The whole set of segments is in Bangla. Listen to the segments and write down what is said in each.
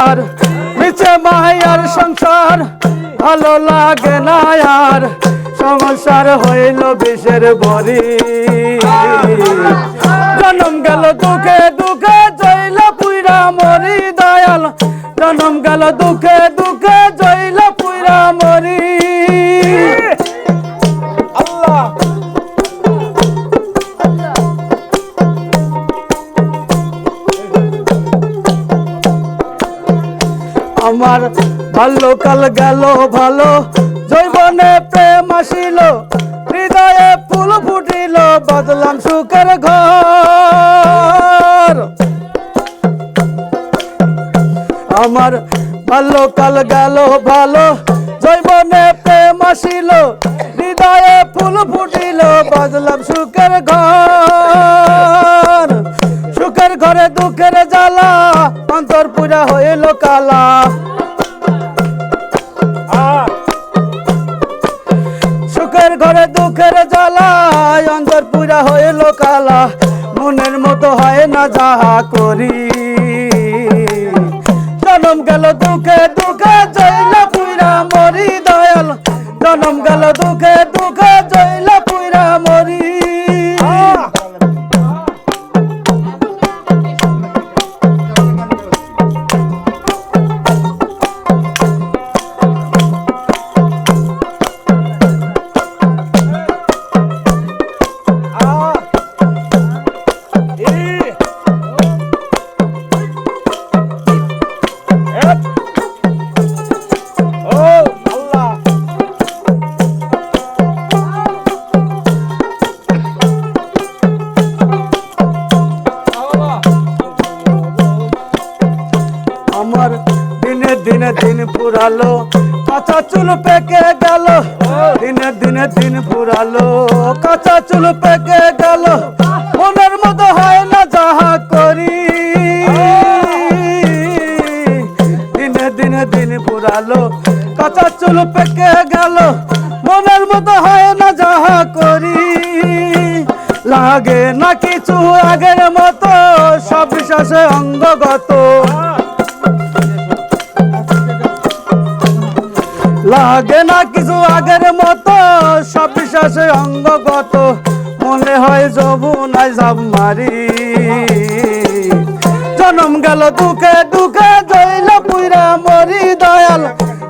আর মিছে মায়ার সংসার ভালো লাগে না আর সংসার হইল বিষের বড়ি জনম গেল দুঃখে দুঃখে জইলা পুইরা মরি দয়াল জনম গেল দুঃখে দুঃখে জইলা পুইরা মরি আল্লাহ আমার বাল্যকাল গেল ভালো যৌবনে প্রেম আসিল হৃদয়ে ফুল ফুটিল বদলাম সুখের ঘর আমার বাল্যকাল গেল ভালো যৌবনে প্রেম আসিল হৃদয়ে ফুল ফুটিল বদলাম সুখের ঘর সুখের ঘরে দুঃখের জ্বালা অন্তর পুরা হইল কালা সুখের ঘরে দুঃখের জ্বালা অন্তর পুরা হইল কালা মনের মতো হয় না যাহা করি জনম গেল দুঃখে দুঃখে জইলা পুরা মরি দয়াল জনম গেল দুঃখে দুঃখে জইলা পুরা মরি আমার দিনে দিনে দিন পুরালো কাঁচা চুল পেকে গেল দিনে দিনে দিন পুরালো কাঁচা চুল পেকে গেল মনের মতো হয় না যাহা করি দিনে দিনে দিন পুরালো কাঁচা চুল পেকে গেল মনের মতো হয় না যাহা করি লাগে না কিছু আগের মতো সব বিশ্বাসে অঙ্গগত লাগে না কিছু আগের মতো সব বিশ্বাসে অঙ্গগত মনে হয় যমুনায় ঝাঁপ মারি জনম গেল দুঃখে দুঃখে জইলা পুইরা মরি দয়াল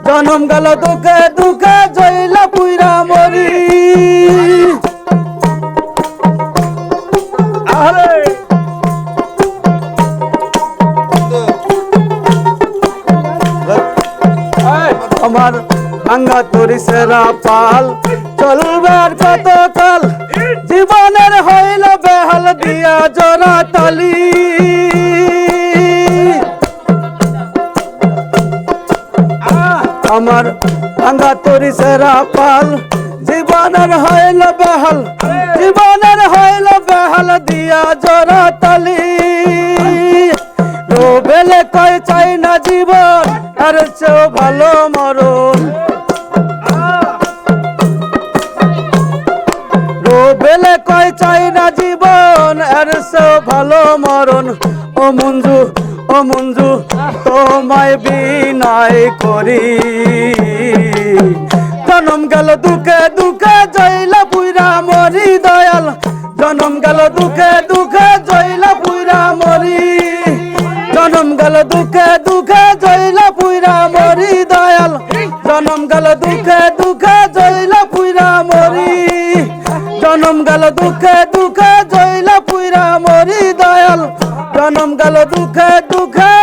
জনম গেল দুঃখে দুঃখে জইলা পুইরা মরি আরে আমার ভাঙ্গা তরি সেরা পাল চলবে আর কত কাল জীবনের হইল বেহাল দিয়া জোড়া তালি আমার ভাঙ্গা তরি সেরা পাল জীবনের হইল বেহাল জীবনের হইল বেহাল দিয়া জোড়া তালি বেলে কয় চাই না জীবন আর চেয়েও ভালো মরণ বেলে কয় চাই না জীবন আর চেয়েও ভালো মরণ ও মঞ্জু তোমায় বিনয় করি জনম গেল দুঃখে দুঃখে জইলা পুইরা মরি দয়াল জনম গেল দুঃখে দুঃখে জইলা পুইরা মরি জনম গেল দুঃখে দুঃখে জইলা পুইরা মরি দয়াল জনম গেল দুঃখে দুঃখে জইলা পুইরা মরি জনম গেল দুঃখে দুঃখে জইলা পুইরা মরি দয়াল জনম গেল দুঃখে দুঃখে